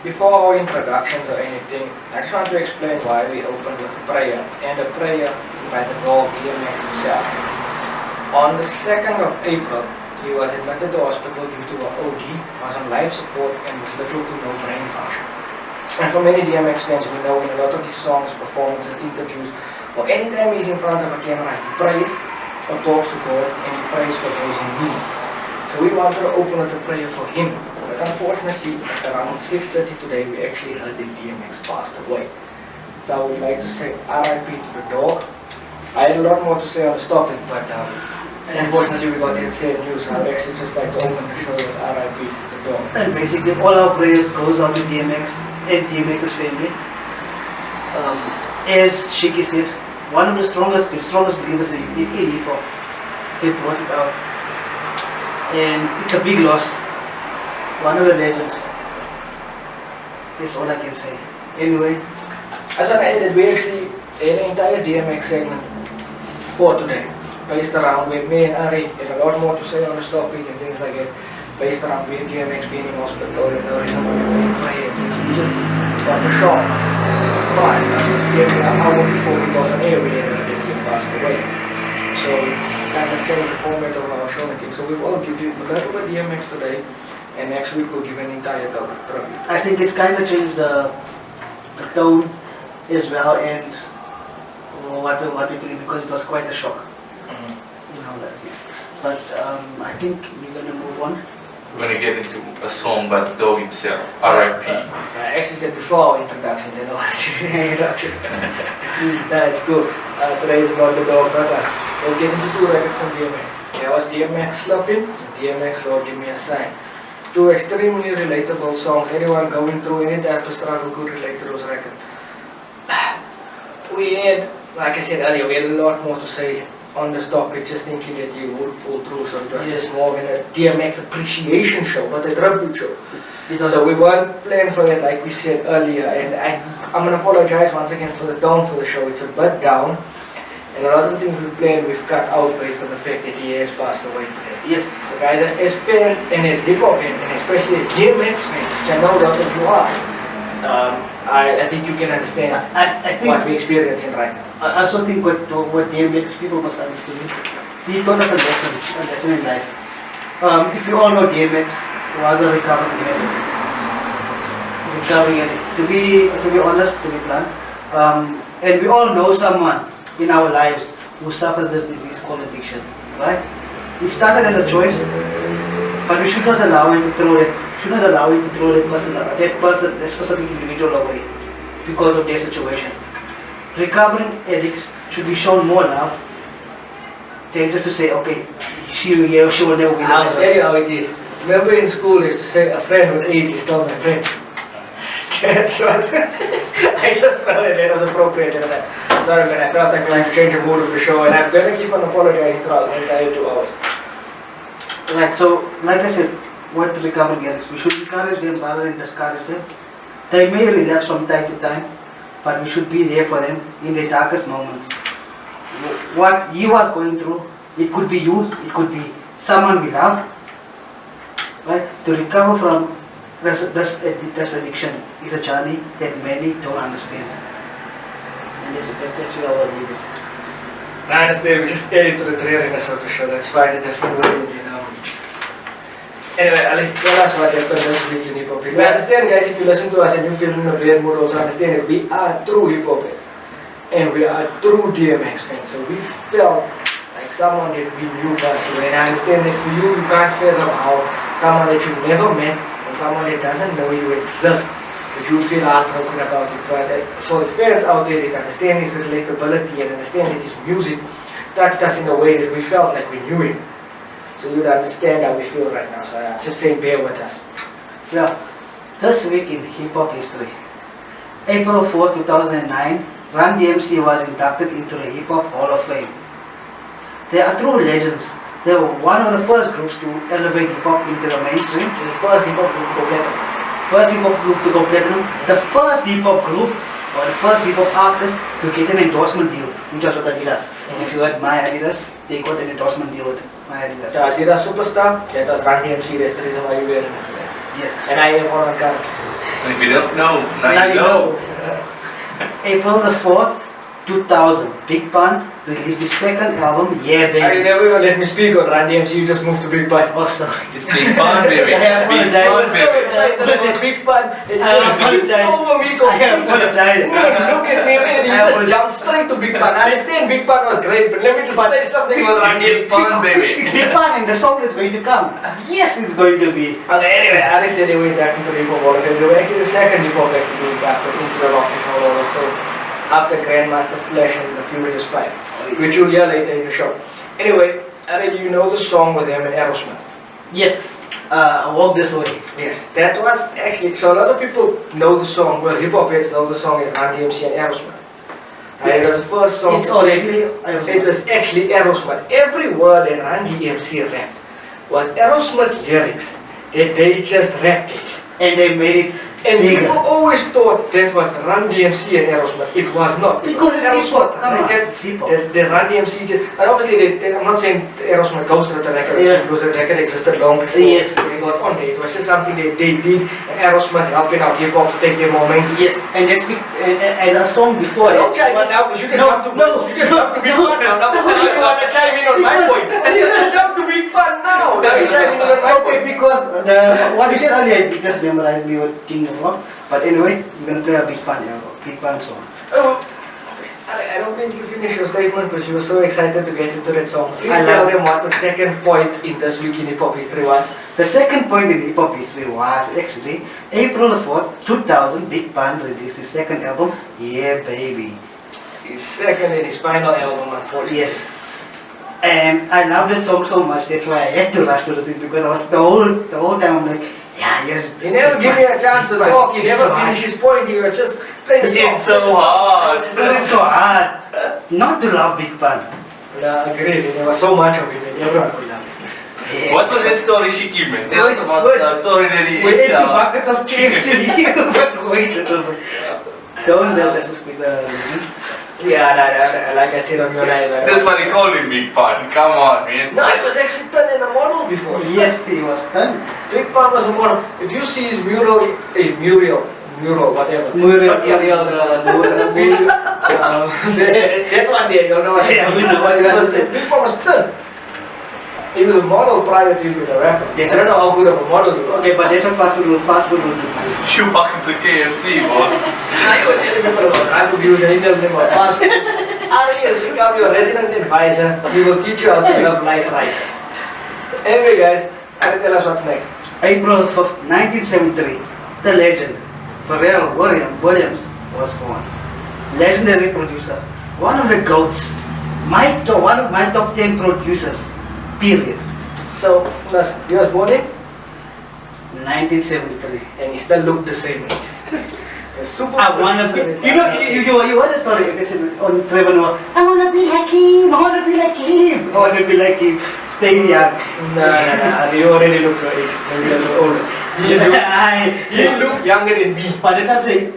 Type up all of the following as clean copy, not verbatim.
Before our introductions or anything, I just want to explain why we opened with prayer, and a prayer by the dog DMX himself. On the 2nd of April, he was admitted to hospital due to an OD, was on life support and with little to no brain function. And for many DMX fans, we know in a lot of his songs, performances, interviews, or anytime he's in front of a camera, he prays or talks to God, and he prays for those in need. So we wanted to open with a prayer for him. But unfortunately, at around 6:30 today, we actually heard that DMX passed away. So I would like to say RIP to the dog. I had a lot more to say on this topic, but unfortunately we got that same news. So I'd actually just like to open the show with RIP to the dog. And basically all our prayers goes out to DMX and DMX's family. As Shiki said, one of the strongest believers in hip-hop. They brought it out. And it's a big loss. One of the legends. That's all I can say. Anyway. As I added, we actually had an entire DMX segment for today, based around where me and Ari had a lot more to say on this topic and things like that, based around where DMX being in hospital and the reason why we were praying and things. We just got the shock. But an hour before we got on air, we had that he passed away. So it's kind of changed the format of our show and things. So we will give you a little bit DMX today. And next week we'll give an entire tribute. I think it's kind of changed the tone as well, and what we believe, because it was quite a shock. You know that. But I think we're gonna move on. We're gonna get into a song by the dog himself, R.I.P. I actually said before our introductions and all introduction. That's cool. Today is about the dog, not us. Let's get into 2 records from DMX. There was DMX Slapping, DMX Lord Give Me a Sign. 2 extremely relatable songs. Anyone going through any type of struggle could relate to those records. We had, like I said earlier, we had a lot more to say on this topic, just thinking that you would pull through. So it was just more of a DMX appreciation show, not a tribute show. So we weren't planning for that, like we said earlier. And I'm going to apologize once again for the tone for the show. It's a bit down. And a lot of the things we planned, we've cut out based on the fact that he has passed away today. Yes. So guys, as fans and as hip-hop fans, and especially as DMX fans, which I know a lot of you are, I think you can understand I think what we're experiencing right now. I also think what DMX people must understand, he taught us a lesson in life. If you all know, DMX was a recovering addict. To be honest, to be blunt, and we all know someone in our lives who suffer this disease called addiction, right? It started as a choice, but we should not allow him to throw that. Should not allow him to throw that specific individual away because of their situation. Recovering addicts should be shown more love than just to say, okay, she will never be. I'll tell you how it is. Remember in school, they used to say, a friend with AIDS is still my friend. That's what I just felt that was appropriate. Sorry man, I felt like I had to change the mood of the show, and I'm going to keep on apologizing throughout the entire 2 hours. Right, so like I said, what the recovery is, we should encourage them rather than discourage them. They may relapse from time to time, but we should be there for them in their darkest moments. What you are going through, it could be you, it could be someone we love. Right? To recover from this addiction is a journey that many don't understand. And that's where I will leave it. I understand, we just get into the dreariness of the show, let's find a different way, you know. Anyway, Ali, tell us what happened this week in hip-hop. I understand guys, if you listen to us and you feel in a bad mood, also understand that we are true hip-hop fans. And we are true DMX fans, so we felt like someone that we knew passed away. And I understand that for you, you can't fathom how someone that you've never met and someone that doesn't know you exist, that you feel heartbroken about it. But for the fans out there that understand his relatability and understand that his music touched us in a way that we felt like we knew him. So you'd understand how we feel right now. So I'm just saying, bear with us. Yeah, this week in hip-hop history, April 4, 2009, Run DMC was inducted into the Hip Hop Hall of Fame. They are true legends. They were one of the first groups to elevate hip hop into the mainstream. The first hip hop group to go platinum. First hip hop group to go platinum. The first hip hop group or the first hip hop artist to get an endorsement deal, which was with Adidas. If you had my Adidas, they got an endorsement deal with my Adidas. So Adidas Superstar, that was Run DMC, that's the reason why you wear it. Yes. And I have one on card. And if you don't know, now Now you you know. April the 4th, 2000, Big Pun released his second album, Yeah You Baby. never even let me speak on Run DMC, you just moved to Big Pun. Oh, sorry. It's Big Pun, baby. I Big I Pun, was so baby. excited about Big Pun. It I just skipped apologize. over me I completely. apologize. Look at me, man. You I just apologize. jumped straight to Big Pun. I understand Big Pun was great, but let me just say something about Run It's Big DMC. Pun, baby. It's Big Pun and the song is going to come. Yes, it's going to be. Okay, anyway, Ari said they went back into the hip hop Hall of Fame. They were actually the second hip hop act to go back into the Rock and Roll Hall of Fame after Grandmaster Flash and the Furious Five, which you'll hear later in the show. Anyway, Ari, you know the song with him and Aerosmith? Yes, Walk This Way. Yes, that was actually, so a lot of people know the song, well, hip hop heads know the song as Run DMC and Aerosmith. It was the first song. It's already It was actually Aerosmith. Every word that Run DMC rapped was Aerosmith lyrics that they just rapped it. And they made it And bigger. people always thought that was Run DMC and Aerosmith. It was not. Because it's hip hop. Come on, Like it's hip hop. the Run DMC just, and obviously I'm not saying Aerosmith ghosted the record, Yeah. because the record existed long before Yes. they got on there. It was just something that they did, and Aerosmith helping out hip hop to take their moments. Yes, and let's be, and a song before Don't that chime in was- now, because you can No, jump to no, you can jump to Big Fun now. Now you want to chime in on my Because- point. You can jump to Big Fun now. Now you chime in on my Okay, point. because what you said earlier, you just memorized me with King of Rock. But anyway, you're gonna play a Big Pun song. Oh, okay. I don't think you finished your statement, but you were so excited to get into that song. Please I tell love- them what the second point in this week in hip hop history was. The second point in hip hop history was actually April the 4th, 2000, Big Pun released his second album, Yeah Baby. His second and his final album, unfortunately. Yes. And I love that song so much, that's why I had to rush to the thing because I was the whole time I'm like, yeah, yes. He never Big give Pun, me a chance to Big Pun. talk. He It's never so hard. finish his point. He was just play the song. It's so hard. It's so hard not to love Big Pun. Yeah, I agree. There was so much of it that everyone could love it. Yeah. What was that story she gave me? Tell us about Wait. the story that he We ate. ate the buckets of KFC, but wait a little bit. Don't tell us to speak the Yeah, like I said on your live. That's why they called him Big Pun. Come on, man. No, he was actually done in a model before. Yes, he was done. Big Pun was a model. If you see his mural, whatever. Mural. Not aerial, that one there, you know what I Yeah, we mean? know what you It was- understand. Big Pun was done. He was a model prior to he was a rapper. Yes. I don't know how good of a model he was. Okay, but that's what fast food will do. She walked into KFC, boss. Now you were telling people about drug abuse and he tells them about fast food. Ari has become your resident advisor. He will teach you how to live life right. Anyway guys, Ari, tell us what's next. April 5th, 1973, the legend, Pharrell Williams was born. Legendary producer, one of the GOATs, one of my top 10 producers, period. So, he was born in 1973. and he still looked the same. The super I wanna be, you heard the story on Trevor Noah. I wanna be like him, I wanna be like him, I wanna be like him. Staying young. No, you already look your age. Maybe a little older. You look younger than me. But that's what I'm saying.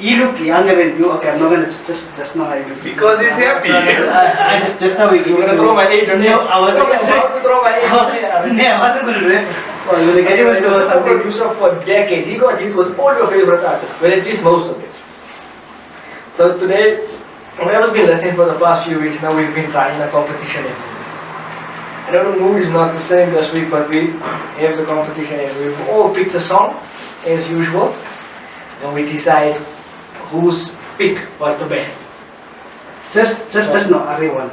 You look younger than you. Okay, I'm not gonna just now. I look. Because he's happy. I just now. You're gonna throw my age on me. No, I was about gonna say. to throw my age on me. No, I wasn't gonna do it. Oh, you're gonna get him Anyway, into he was a something. producer for decades. He got hit with all your favorite artists, well at least most of it. So today, whoever's been listening for the past few weeks now, we've been trying a competition. I know the mood is not the same this week, but we have the competition and we've all picked a song as usual, and we decide whose pick was the best. Just no, everyone.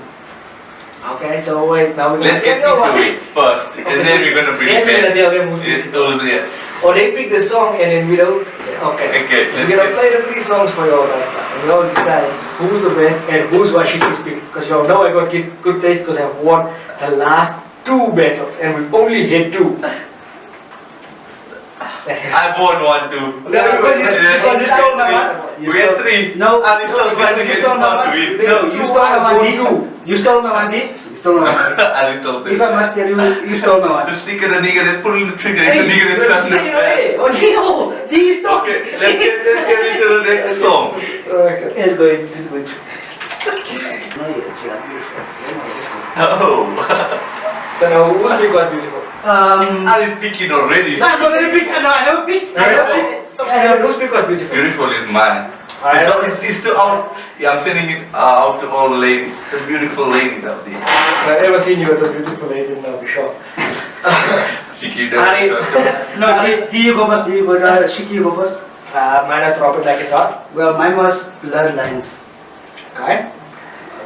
Okay, so wait, now we're Let's get into it first, and Okay, then so we're gonna bring then it we're gonna back. tell them who's Yes, picked. those, yes. Or they pick the song and then we don't. Okay. Okay, let's We're gonna get. play the 3 songs for you all right now. And we all decide who's the best and who's what shitty's pick. Because you all know I got good taste because I've won the last 2 battles and we've only hit 2. I won one too. No, because you stole my one. We had 3. No, I'm still trying to you get this stole my fast to one. win. No, you stole my one. You stole my one. You stole my one. I'm still If I must tell you, you stole my one. The sticker, the nigga that's pulling the trigger, it's the nigga you're that's touching saying the okay. Oh no, these stop. Okay, let's get into the next song. Okay. It's good. It's good. Oh. So now whose pick was beautiful? Are you speaking already? I'm already picked. No, I never picked. I never picked. Stop. Those people are beautiful. Beautiful is mine. I know. It's to out. Yeah, I'm sending it out to all the ladies, the beautiful ladies out there. I've never seen you with a beautiful lady, and I'll be shocked. Shiki, Ari. No, do you go first? Do you go? Shiki, you go first. Mine has dropped it like it's hot. Well, mine was blurred lines. Okay.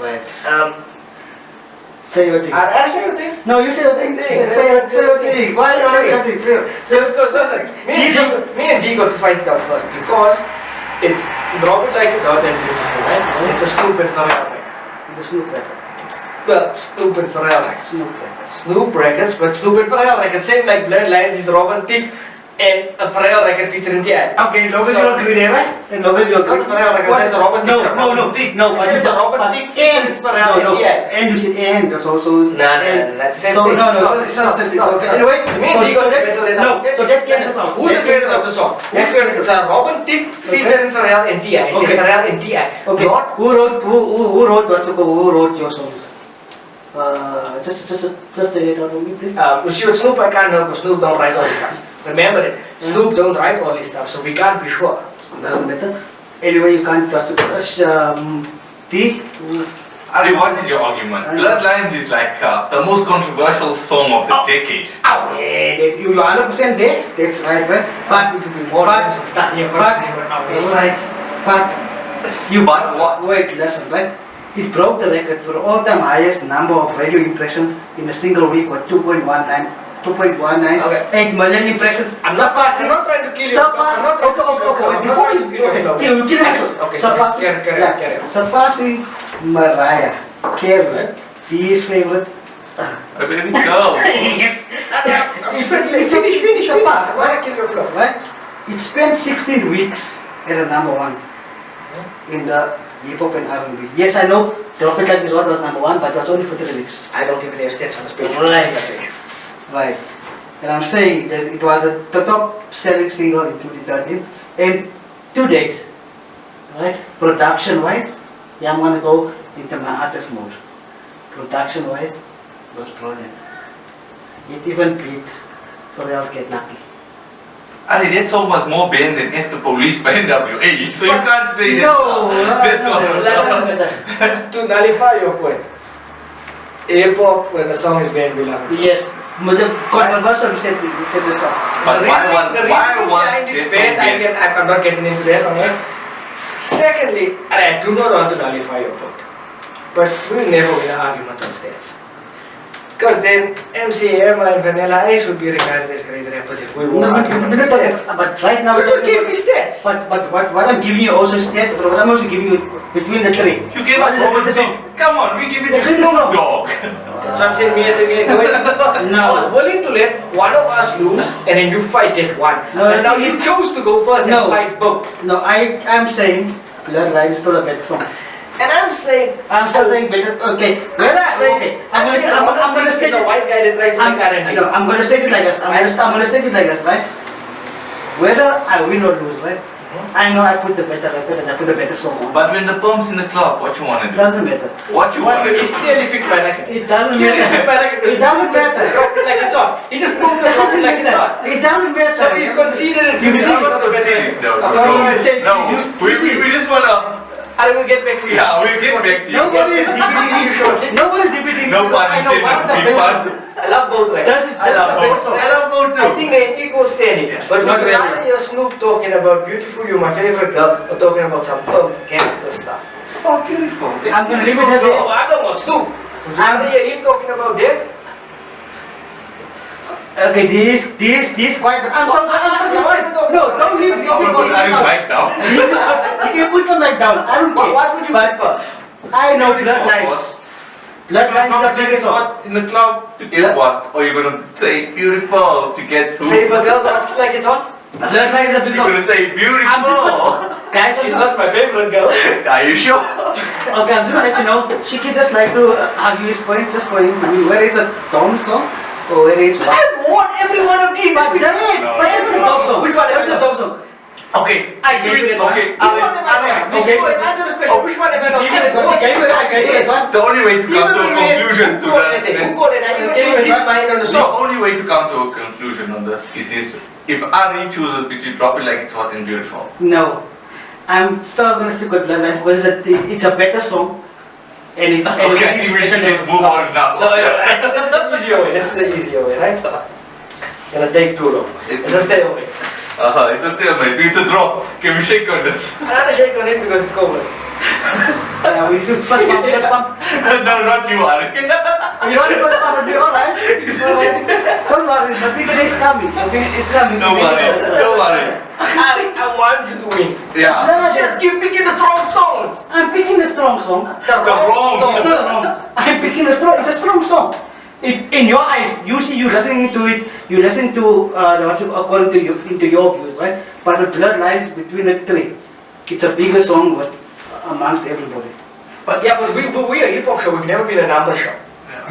Right. Say your thing. I say your thing. No, you say your thing. Say your thing. Why you not say your thing? Say your. Because listen, me and D got to fight it out first because it's drop it like it's hot and beautiful, right? It's a stupid Pharrell record. The Snoop record. Well, stupid Pharrell records. Snoop record. Snoop records, but stupid Pharrell records. Same like Bloodlines is Robin Thicke and a Pharrell record featuring T.I. Okay, long as you agree there, right? And long as you Not agree. the Pharrell record, it's a Robin Thicke. No. I said it's a Robin Thicke featuring Pharrell and T.I. And you said and that's also. No, that's the same So thing. no, it's not the same thing. Okay, anyway, Me and D got to battle it out. so that cancels out. Who's the creator of the song? Who's the creator? It's a Robin Thicke featuring Pharrell and T.I. I said Okay. Pharrell and T.I. Okay. Not Who wrote your songs? Just tell it out to me, please. you see with Snoop I can't know because Snoop don't write all this stuff. Remember it. Snoop don't write all this stuff, so we can't be sure. Doesn't matter. Anyway, you can't touch it. T. Ari, what is your argument? Bloodlines is like the most controversial song of the decade. Oh, yeah, you 100% there. That's right, right? But would you be more but- than starting your But, conversation? right, but you But what? wait, listen, right? It broke the record for all-time highest number of radio impressions in a single week, or 2.19, Okay. 8 million impressions. I'm not trying to kill you. Surpassing. I'm not trying to kill you. Okay. I'm not Before trying you, to kill you. okay, you kill it. Okay, Surpassing. carry on. Surpassing Mariah Carey, T's favorite. A baby girl. Yes. Finish. Surpassed, Why right? kill your flow? Right? It spent 16 weeks at a number one in the hip hop and R&B. Yes, I know. Drop It Like It's Hot was number one, but it was only for 3 weeks. I don't even have stats on the page. Right. Right. And I'm saying that it was the top selling single in 2013. And to date, right, production wise, yeah, I'm gonna go into my artist mode. Production wise, it was brilliant. It even beat Pharrell's Get Lucky. Ari, that song was more banned than F the Police by NWA, so you can't say that. No, That's all. To nullify your point, hip hop when the song is banned will happen. Yes, but the controversial you said this song. But The why reason was behind that it song banned, banned? I'm not getting into that on it. Secondly, and I do not want to nullify your point, but we will never win an argument on stats. Because then MC Hammer and Vanilla Ice would be regarded as great rappers if we won an argument on stats. But right now, You just gave me stats. But what I'm giving you also stats, but what I'm also giving you between the three. You gave us Robin Thicke. Come on, we give it to Snoop Dogg. So I'm saying me as a gay boy. I was willing to let one of us lose and then you fight that one. No, and now you chose to go first and No. fight both. No, I'm saying Bloodline is still a better song. And I'm saying, I'm still saying better. Okay, I'm gonna state a it. white guy that tries to make R&B. No, I'm gonna state it like this. I'm gonna state it like this, right? Whether I win or lose, right? I know I put the better record and I put the better song on. But when the pump's in the club, what you wanna do? Doesn't matter. What you wanna He's do? clearly picked my record. It doesn't Clearly matter. picked my record. It doesn't matter. Drop it like it's on. He just proved to drop it like it's on. It doesn't matter. So he's conceded it. You see, I'm not the better Concede. record. No, we just wanna. I will get back to you. Yeah, we'll get back to you. Nobody is defeating you shortly. Nobody is defeating No you. pun I know what's the intended. best. I love both records. I love both. I love both too. I think they're equal standing. But not would you rather really. hear Snoop talking about beautiful, you're my favorite girl, or talking about some gangster stuff? Oh, beautiful. I'm gonna leave it as Oh, it. I don't want Snoop. Would you rather hear him talking about that? Okay, this quite. I'm sorry. No, don't leave. You can Put Ari back down. put them back down. I don't care. What would you But prefer? I know Bloodlines. Bloodlines is the biggest song. In the club to get what? Or you're gonna say beautiful to get who? Say if a girl drops like it's hot? Bloodlines is the biggest You're song. gonna say beautiful. Guys, She's not my favorite girl. Are you sure? Okay, I'm just gonna let you know. Shiki just likes to argue his point just for him to be whether it's a Tom song or whether it's what. I've won every one of these. But that's the top song. Which one? That's the top song. Okay, I gave you that one. okay, Okay. Answer this question. Which one am I not? I gave you that one. the only way to come to a conclusion to this, Who called it? I even changed his mind on the the song. only way to come to a conclusion on this is this. If Ari chooses between Drop It Like It's Hot and Beautiful. No. I'm still going to stick with Bloodlines because it's a better song. And it, Okay, I think we should move on now. So this is the easier way. This is the easier way, right? Gonna take too long. It's a stalemate. It's a stalemate. It's a draw. Can we shake on this? I'm not shake on it because it's covered. Yeah, we do first pump, first pump. No, not you, Ari. You know the first pump will be alright. Don't worry, the bigger day is coming. The bigger day is coming. No worries. Don't worry. Ari, I want you to win. Yeah. No, Just keep picking the strong songs. I'm picking a strong song. The wrong wrong. It's song. not wrong. I'm picking a strong. It's a strong song. It in your eyes, you see, you listening to it. You listen to according to you into your views, right? But the Bloodlines between the three, it's a bigger song, but amongst everybody. But yeah, but we are a hip hop show. We've never been a number show.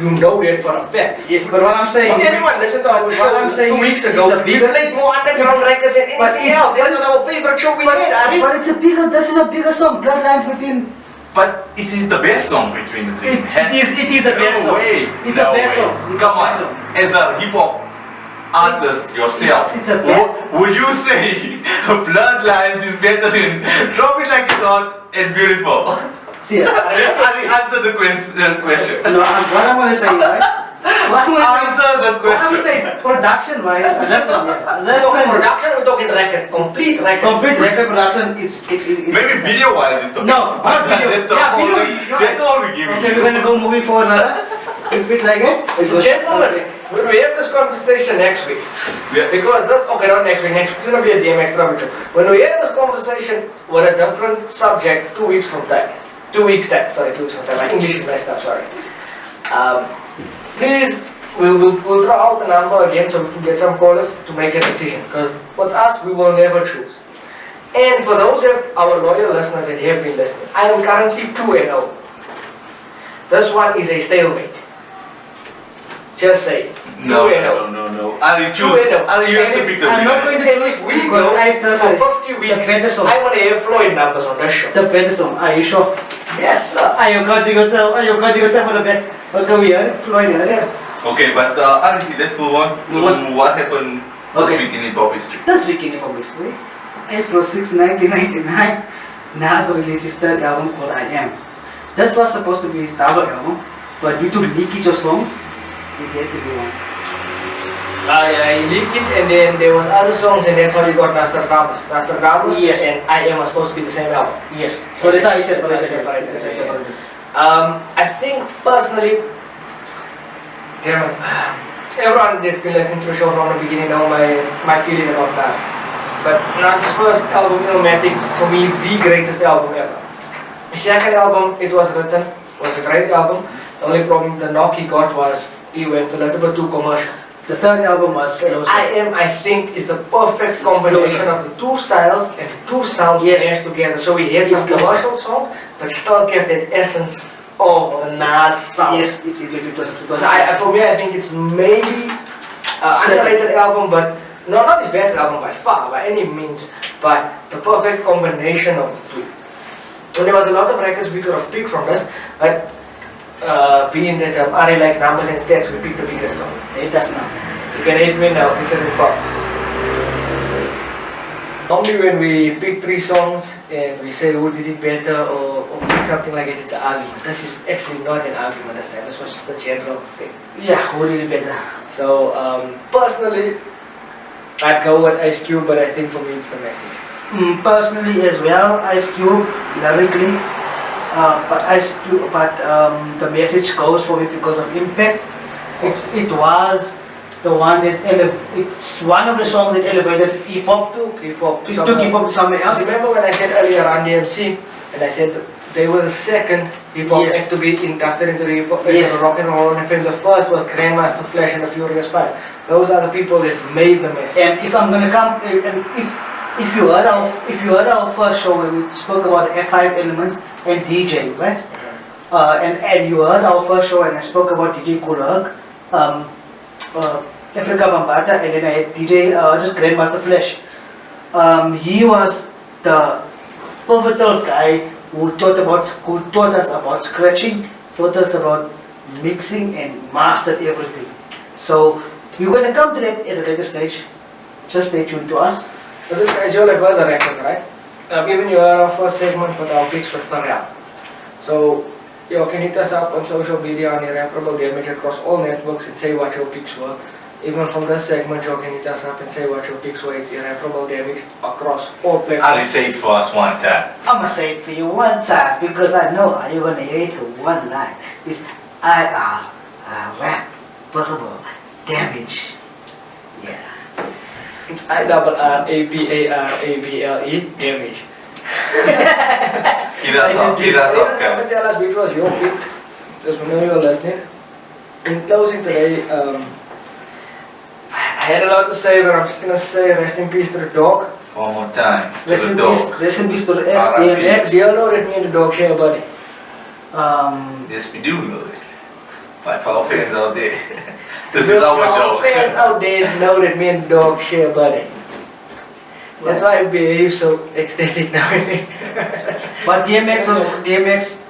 You know that for a fact. Yes, but what I'm saying. Did anyone listen to our show I'm saying 2 weeks it's ago? a We bigger- played more underground records than But anything it's- else. That was our favorite show we had, Ari. But it's a bigger. This is a bigger song. Bloodlines between. But it is the best song between the three. It is the best No song. way. It's No a best way. song. It's Come a on. best song. As a hip hop artist yourself, It's a best. would you say Bloodlines is better than Drop It Like It's Hot and Beautiful? See, Ari, answer the question. no, what I'm gonna say, right? What I'm gonna say. Answer the What I'm question. saying, production-wise, listen, We're talking production, we're talking record, complete record. complete record production. It's Maybe video-wise is the No, best. not video. That's the Yeah, whole video, thing. you're That's right. all we give Okay, you. we're gonna go moving forward. Repeat like it. So gentlemen, when we have this conversation next week, Yeah. because this, okay, not next week, next week's gonna be a DMX Travel show. When we have this conversation with a different subject 2 weeks from time, 2 weeks time, sorry, 2 weeks from time, my English is messed up, sorry. Please, we'll throw out the number again so we can get some callers to make a decision, because with us, we will never choose. And for those of our loyal listeners that have been listening, I am currently 2-0. This one is a stalemate. Just say. No, 2-0. no. Ari, choose. 2-0. Ari, you have to pick the I'm not winner. going to choose We because go I still say for 50 weeks. better song. I want to hear Floyd numbers on this show. The better song. Are you sure? Yes, sir. Are you counting yourself? Are you counting yourself on the bet? Okay, we are Floyd here. Yeah. Okay, but Ari, let's move on to what happened this Okay. week in hip hop history. This week in hip hop history, April 6, 1999, Nas released his third album called I Am. This was supposed to be his double album, but due to leakage of songs, it had to be one. I leaked it, and then there was other songs, and that's how you got Nostradamus. Nostradamus Yes. and I Am are supposed to be the same album. Yes. So that's how I said. That's how I separated it. I think personally, damn it, everyone that's been listening to the show from the beginning know my feeling about Nas. But Nas's first album, Illmatic, for me, the greatest album ever. His second album, it was written, was a great album. The only problem, the knock he got was he went a little bit too commercial. The third album was Closer. I Am, I think, is the perfect combination of the two styles and the two sounds Yes. mashed together. So we had some It's commercial songs, but still kept that essence of the Nas sound. Yes, it was. So for me, I think it's maybe an underrated album, but not his best album by far, by any means, but the perfect combination of the two. And there was a lot of records we could have picked from this, but being that Ari likes numbers and stats, we picked the biggest one. It does not. You can hate me now, it's a pop. Normally when we pick 3 songs and we say who did it better or pick something like it, it's an argument. This is actually not an argument this time, this was just a general thing. Yeah, who did it better? So personally, I'd go with Ice Cube, but I think for me it's the message. Personally as well, Ice Cube lyrically, but the message goes for me because of impact. It was the one that it's one of the songs that elevated hip hop To keep up to keep up with something else. Remember when I said earlier on DMC, and I said they were the second hip hop Yes. act to be inducted into the hip hop, Yes. into the Rock and Roll Hall of Fame. The first was Grandmaster Flash and the Furious Five. Those are the people that made the message. And if I'm gonna come, and if you heard our first show where we spoke about the F5 elements and DJ, right? And you heard our first show and I spoke about DJ Kool Herc, Africa Bambata, and then I had DJ just Grandmaster Flash. He was the pivotal guy who taught us about scratching, taught us about mixing and mastered everything. So we're going to come to that at a later stage. Just stay tuned to us. Listen guys, you're like the record, right? I've given you our first segment with our picks with Pharrell. So you can hit us up on social media on IrRAParable Damage across all networks and say what your picks were. Even from this segment, you can hit us up and say what your picks were. It's IrRAParable Damage across all platforms. Ali, say it for us one time. I'm gonna say it for you one time because I know you're gonna hate one line. It's IrRAParable Damage. Yeah. It's IrRAParable Damage. Hit us up, guys. Tell us which was your pick, just whenever you're listening. In closing today, I had a lot to say, but I'm just gonna say rest in peace to the dog. One more time. To Rest the in dog. peace. Rest in peace to the R.I.P. DMX. Do you know that me and the dog share a body? Yes, we do know it. My power fans out there. This is our dog. Fans out there know that me and the dog share a body. That's why I behave so ecstatic now. But DMX,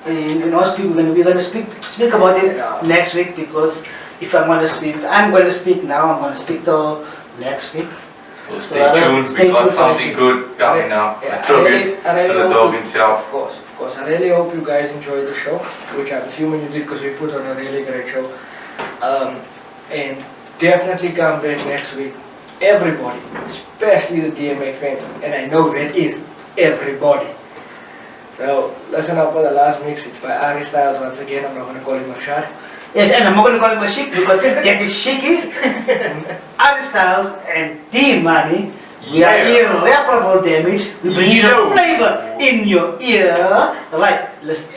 in Austin, we're gonna speak about it next week because if I'm gonna speak now. I'm gonna speak till next week. So stay tuned. We got something good coming up. A tribute to the dog himself. Of course. I really hope you guys enjoyed the show, which I'm assuming you did because we put on a really great show. And definitely come back next week. Everybody, especially the DMX fans, and I know that is everybody. So listen up for the last mix. It's by Ari Styles once again. I'm not going to call him Rashad. Yes, and I'm not gonna call him a chic because that is chicky. Ari Styles and D Money. We are IrRAParable Damage. We bring you the flavor in your ear. Right, listen.